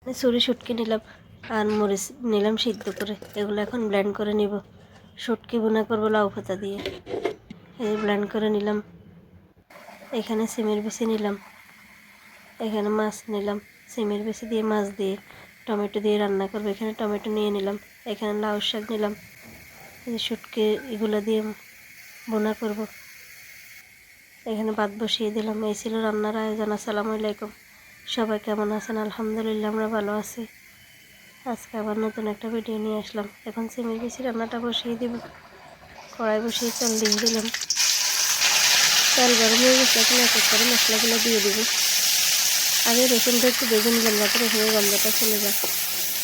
ছুরি শুটকি নিলাম আর মরিচ নিলাম সিদ্ধ করে, এগুলো এখন ব্লেন্ড করে নিব। শুটকি ভুনা করবো লাউ পাতা দিয়ে, এই ব্লেন্ড করে নিলাম। এখানে সিমের বিচি নিলাম, এখানে মাছ নিলাম, সিমের বিচি দিয়ে মাছ দিয়ে টমেটো দিয়ে রান্না করবো। এখানে টমেটো নিয়ে নিলাম, এখানে লাউ শাক নিলাম, এই শুটকি এগুলো দিয়ে ভুনা করব। এখানে ভাত বসিয়ে দিলাম। এই ছিল রান্নার আয়োজন। আসসালামু আলাইকুম, সবাই কেমন আছেন? আলহামদুলিল্লাহ আমরা ভালো আছি। আজকে আবার নতুন একটা ভিডিও নিয়ে আসলাম। এখন সিমের বিচি রান্নাটা বসিয়ে দিব। কড়াই বসিয়ে তেল দিয়ে দিলাম। তেল গরম হয়ে গেছে, এখন এক এক করে মশলাগুলো দিয়ে দিব। আগে রসুনটা একটু ভেজে নিলাম যাতে রসুনের গন্ধটা চলে যায়।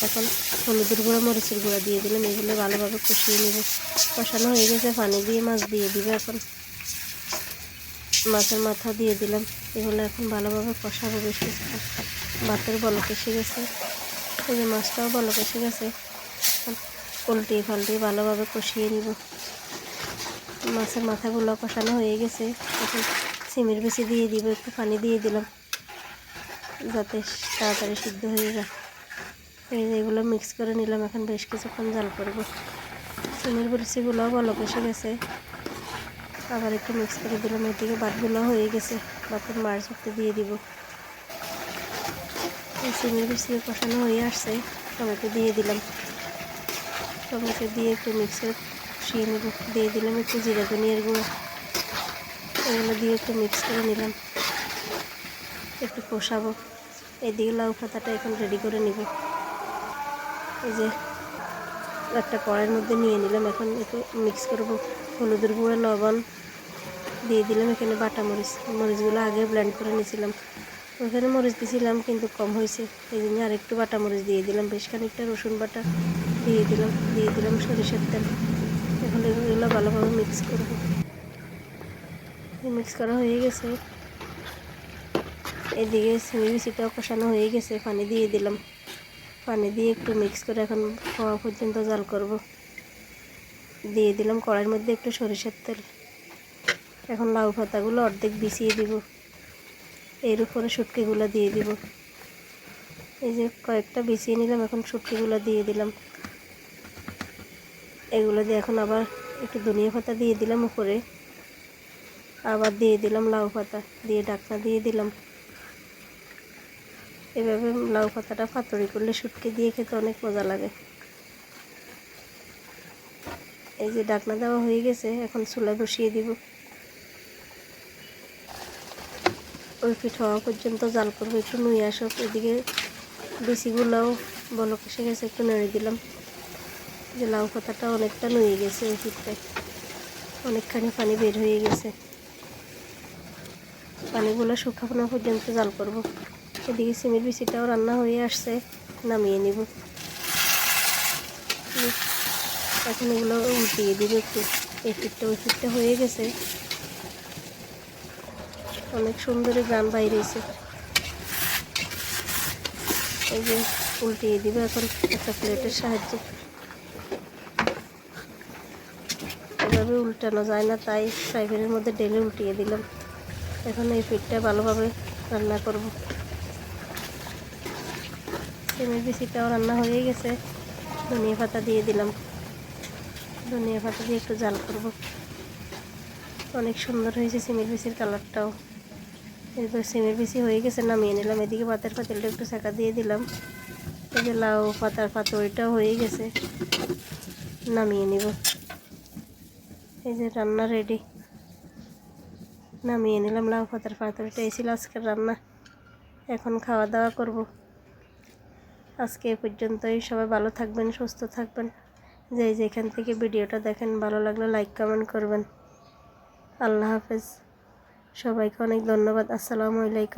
এখন হলুদের গুঁড়া মরিচের গুঁড়া দিয়ে দিলাম, এগুলো ভালোভাবে কষিয়ে নেব। কষানো হয়ে গেছে, পানি দিয়ে মাছ দিয়ে দিব। এখন মাছের মাথা দিয়ে দিলাম, এগুলো এখন ভালোভাবে কষাবো বেশ কিছুক্ষণ। ভাতের বলক এসে গেছে, এই যে মাছটাও বলক এসে গেছে। উল্টিয়ে পাল্টিয়ে ভালোভাবে কষিয়ে নিব। মাছের মাথাগুলো কষানো হয়ে গেছে, এখন সিমের বিচি দিয়ে দিব। একটু পানি দিয়ে দিলাম যাতে তাড়াতাড়ি সিদ্ধ হয়ে যায়। এই যে এগুলো মিক্স করে নিলাম, এখন বেশ কিছুক্ষণ জাল করব। সিমের বিচিগুলোও বলক এসে গেছে, আবার একটু মিক্স করে দিলাম। এদিকে ভাতগুলো হয়ে গেছে, ভাতের মাছ উঠতে দিয়ে দিব। এই সিমের বিচি কষানো হয়ে আসছে, টমেটো দিয়ে দিলাম। টমেটো দিয়ে একটু মিক্স করে কষিয়ে নেব। দিয়ে দিলাম একটু জিরা ধনিয়ার গুঁড়ো, এগুলো দিয়ে একটু মিক্স করে নিলাম, একটু কষাবো। এদিকে লাউ পাতাটা এখন রেডি করে নিব। এই যে একটা কড়াইয়ের মধ্যে নিয়ে নিলাম, এখন একটু মিক্স করব। হলুদের গুঁড়ো, লবণ দিয়ে দিলাম। এখানে বাটা মরিচগুলো আগে ব্লেন্ড করে নিয়েছিলাম, ওখানে মরিচ দিয়েছিলাম কিন্তু কম হয়েছে, এই জন্য আরেকটু বাটা মরিচ দিয়ে দিলাম। বেশ খানিকটা রসুন বাটা দিয়ে দিলাম সরিষার তেল। এখন এগুলো ভালোভাবে মিক্স করব। মিক্স করা হয়ে গেছে, এদিকে সিমের বিচিটাও কষানো হয়ে গেছে, পানি দিয়ে দিলাম। পানি দিয়ে একটু মিক্স করে এখন খাওয়া পর্যন্ত জাল করব। দিয়ে দিলাম কড়াইয়ের মধ্যে একটু সরিষার তেল। এখন লাউ পাতাগুলো অর্ধেক বিছিয়ে দিব, এর উপরে শুটকিগুলো দিয়ে দিব। এই যে কয়েকটা বিছিয়ে নিলাম, এখন শুটকিগুলো দিয়ে দিলাম। এগুলো দিয়ে এখন আবার একটু ধনিয়া পাতা দিয়ে দিলাম উপরে, আবার দিয়ে দিলাম লাউ পাতা দিয়ে ঢাকনা দিয়ে দিলাম। এভাবে লাউ পাতাটা পাতুরি করলে শুটকি দিয়ে খেতে অনেক মজা লাগে। এই যে ঢাকনা দেওয়া হয়ে গেছে, এখন চুলায় বসিয়ে দিব। ওই পিঠ হওয়া পর্যন্ত জাল করবো, একটু নুয়ে আসুক। এদিকে বিচিগুলোও বলক এসে গেছে, একটু নেড়ে দিলাম। যে লাউ পাতাটা অনেকটা নুয়ে গেছে, এই পিঠটায় অনেকখানি পানি বের হয়ে গেছে। পানিগুলো শুকানো পর্যন্ত জাল করব। এদিকে সিমের বিচিটাও রান্না হয়ে আসছে, নামিয়ে নিব। এখন এগুলো উল্টিয়ে দিব একটু। এই পিঠটা ওই পিঠটা হয়ে গেছে, অনেক সুন্দরই গান বাইরেছে। এই যে উল্টিয়ে দিব এখন একটা প্লেটের সাহায্যে। এভাবে উল্টানো যায় না, তাই ফ্রাই প্যানের মধ্যে ঢেলে উল্টিয়ে দিলাম। এখন এই পিঠটা ভালোভাবে রান্না করব। সিমের বিচিটাও রান্না হয়ে গেছে, ধনিয়া পাতা দিয়ে দিলাম। ধনিয়া পাতা দিয়ে একটু জাল করব। অনেক সুন্দর হয়েছে সিমের বিচির কালারটাও। এরপর সিমের বিচি হয়ে গেছে, নামিয়ে নিলাম। এদিকে ভাতের পাতিলটা একটু ছাঁকা দিয়ে দিলাম। এই যে লাউ পাতার পাতুরিটাও হয়ে গেছে, নামিয়ে নিব। এই যে রান্না রেডি, নামিয়ে নিলাম লাউ পাতার পাতুরিটা। এই ছিল আজকের রান্না। এখন খাওয়া দাওয়া করব। আজকে এ পর্যন্তই। সবাই ভালো থাকবেন, সুস্থ থাকবেন। যেখান থেকে ভিডিওটা দেখেন, ভালো লাগলে লাইক কমেন্ট করবেন। আল্লাহ হাফেজ, সবাইকে অনেক ধন্যবাদ। আসসালামু আলাইকুম।